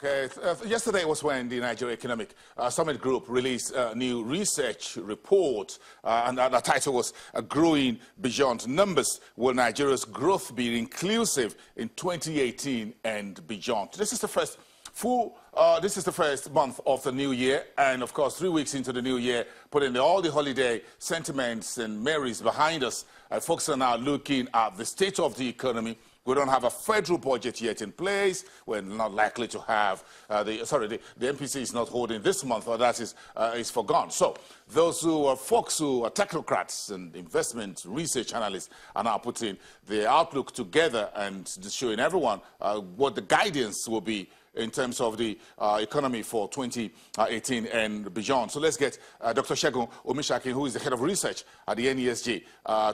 Okay, yesterday was when the Nigeria Economic Summit Group released a new research report, and the title was Growing Beyond Numbers. Will Nigeria's growth be inclusive in 2018 and beyond? This is the first month of the new year, and of course 3 weeks into the new year, putting all the holiday sentiments and merries behind us. Folks are now looking at the state of the economy. We don't have a federal budget yet in place. We're not likely to have the MPC is not holding this month, or that is forgone. So those folks who are technocrats and investment research analysts are now putting the outlook together and showing everyone what the guidance will be in terms of the economy for 2018 and beyond. So let's get Dr. Segun Omisaki, who is the head of research at the NESG,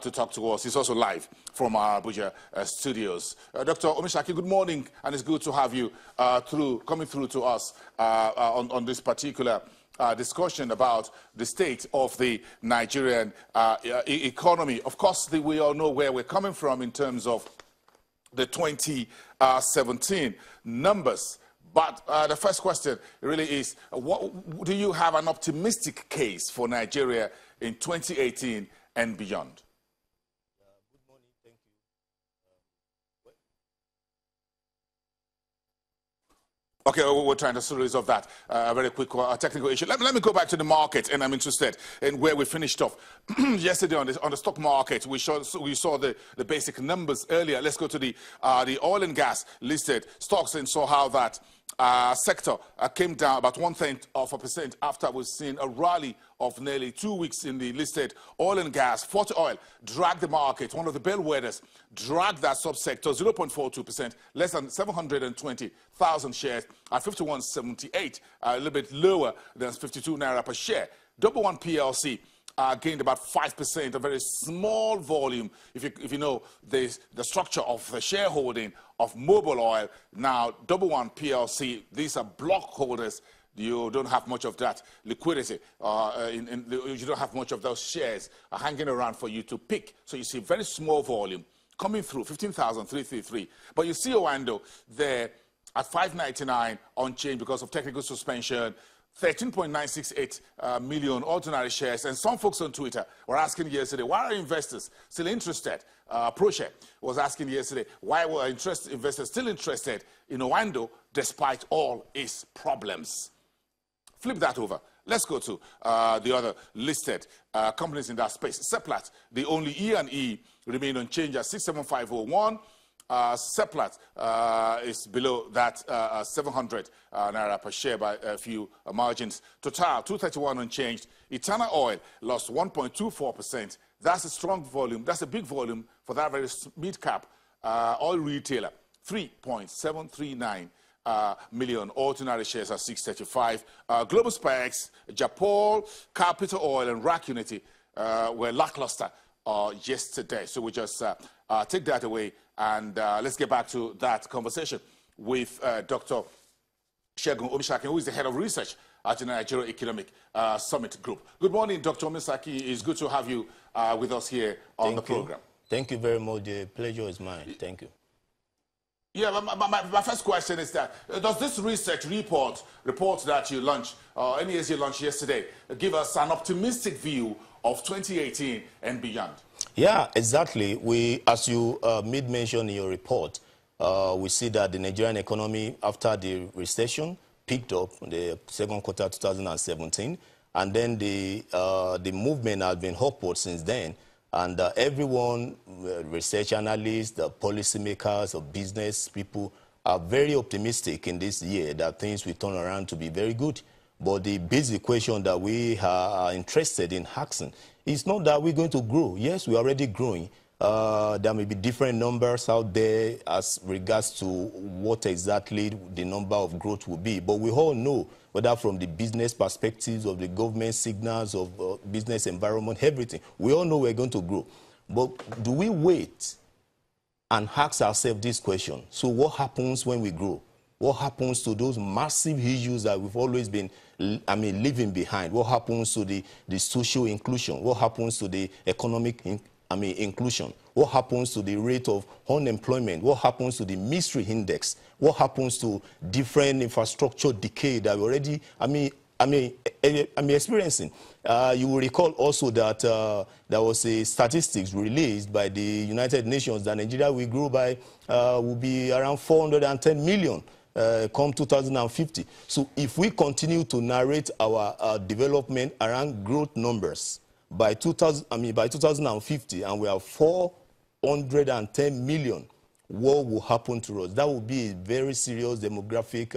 to talk to us. He's also live from our Abuja studios. Dr. Omisaki, good morning, and it's good to have you coming through to us on this particular discussion about the state of the Nigerian economy. Of course, we all know where we're coming from in terms of the 2017 numbers. But the first question really is, do you have an optimistic case for Nigeria in 2018 and beyond? Good morning, thank you. Okay, we're trying to resolve that very quick technical issue. Let me go back to the market, and I'm interested in where we finished off. Yesterday on the stock market, we saw the basic numbers earlier. Let's go to the oil and gas listed stocks and saw how that sector came down about 0.1% after we've seen a rally of nearly 2 weeks in the listed oil and gas. Forty Oil dragged the market. One of the bellwethers dragged that subsector 0.42%, less than 720,000 shares at 51.78, a little bit lower than 52 naira per share. Double One PLC gained about 5%, a very small volume. If you know the structure of the shareholding of Mobil Oil, now Double One PLC, these are block holders. You don't have much of that liquidity. You don't have much of those shares hanging around for you to pick. So you see very small volume coming through, 15,333. But you see Owando there at 599 on change because of technical suspension. 13.968 million ordinary shares. And some folks on Twitter were asking yesterday, why are investors still interested? ProShare was asking yesterday, why were investors still interested in Owando despite all its problems? Flip that over. Let's go to the other listed companies in that space. Seplat, the only E&E, remain unchanged at 67501. Seplat is below that 700 naira per share by a few margins. Total 231 unchanged. Eternal Oil lost 1.24%. That's a strong volume. That's a big volume for that very mid-cap oil retailer. 3.739 million ordinary shares at 635. Global Specs, Japol, Capital Oil, and Rack Unity were lackluster yesterday. So we just take that away, and let's get back to that conversation with Dr. Segun Omisaki, who is the head of research at the Nigeria Economic Summit Group. Good morning, Dr. Omisaki. It's good to have you with us here on the program. Thank you very much. The pleasure is mine. Thank you. Yeah, my first question is that, does this research report that you launched, NESG launched yesterday, give us an optimistic view of 2018 and beyond? Yeah, exactly. As you made mention in your report, we see that the Nigerian economy, after the recession, picked up in the second quarter 2017, and then the movement has been upward since then. And everyone, research analysts, the policymakers, or business people, are very optimistic in this year that things will turn around to be very good. But the basic question that we are interested in asking is not that we're going to grow. Yes, we're already growing. There may be different numbers out there as regards to what exactly the number of growth will be. But we all know, whether from the business perspectives of the government signals of business environment, everything, we all know we're going to grow. But do we wait and ask ourselves this question? So what happens when we grow? What happens to those massive issues that we've always been, leaving behind? What happens to the social inclusion? What happens to the economic inclusion? What happens to the rate of unemployment? What happens to the misery index? What happens to different infrastructure decay that we already, I'm experiencing? You will recall also that there was a statistics released by the United Nations that Nigeria will grow by, will be around 410 million. Come 2050. So if we continue to narrate our development around growth numbers by 2050, and we have 410 million, what will happen to us? That will be a very serious demographic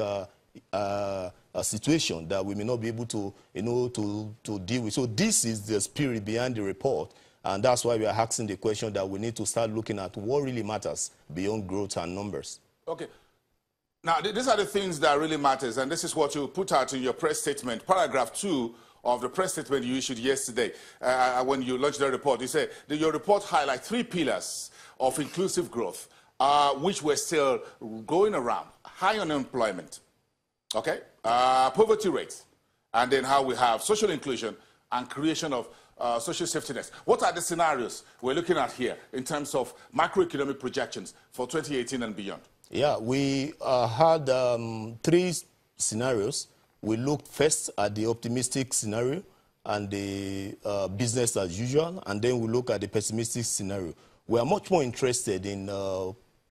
situation that we may not be able to, to deal with. So this is the spirit behind the report, and that's why we are asking the question that we need to start looking at what really matters beyond growth and numbers. Okay. Now, these are the things that really matters, and this is what you put out in your press statement, paragraph 2 of the press statement you issued yesterday when you launched the report. You said that your report highlights 3 pillars of inclusive growth, which we're still going around: high unemployment, okay, poverty rates, and then how we have social inclusion and creation of social safety nets. What are the scenarios we're looking at here in terms of macroeconomic projections for 2018 and beyond? Yeah, we had 3 scenarios. We looked first at the optimistic scenario and the business as usual, and then we look at the pessimistic scenario. We are much more interested in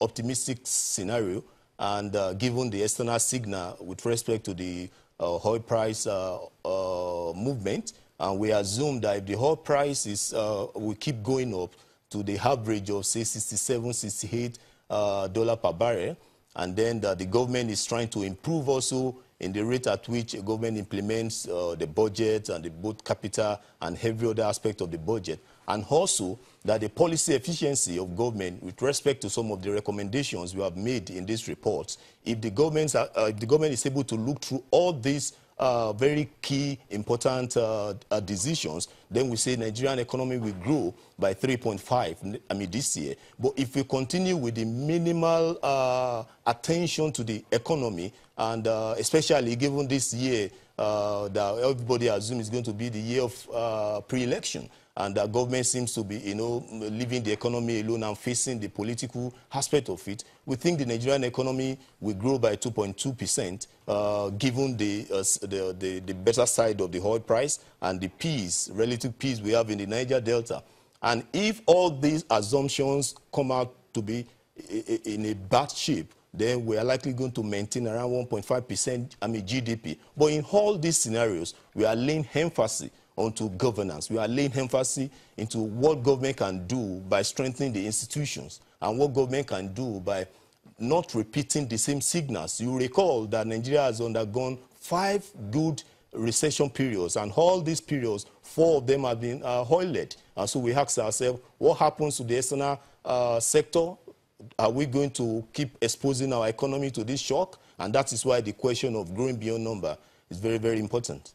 optimistic scenario, and given the external signal with respect to the oil price movement, and we assume that if the oil price is will keep going up to the average of, say, $67, $68 per barrel, and then the government is trying to improve also in the rate at which a government implements the budget and the both capital and every other aspect of the budget, and also that the policy efficiency of government with respect to some of the recommendations we have made in these reports, if the government is able to look through all these very key, important decisions, then we say Nigerian economy will grow by 3.5, this year. But if we continue with the minimal attention to the economy, and especially given this year that everybody assumes is going to be the year of pre-election, and the government seems to be, leaving the economy alone and facing the political aspect of it, we think the Nigerian economy will grow by 2.2%, given the better side of the oil price and the peace, relative peace we have in the Niger Delta. And if all these assumptions come out to be in a bad shape, then we are likely going to maintain around 1.5% GDP. But in all these scenarios, we are laying emphasis onto governance. We are laying emphasis into what government can do by strengthening the institutions and what government can do by not repeating the same signals. You recall that Nigeria has undergone 5 good recession periods, and all these periods, 4 of them have been oil-led. And so we ask ourselves, what happens to the external sector? Are we going to keep exposing our economy to this shock? And that is why the question of growing beyond number is very, very important.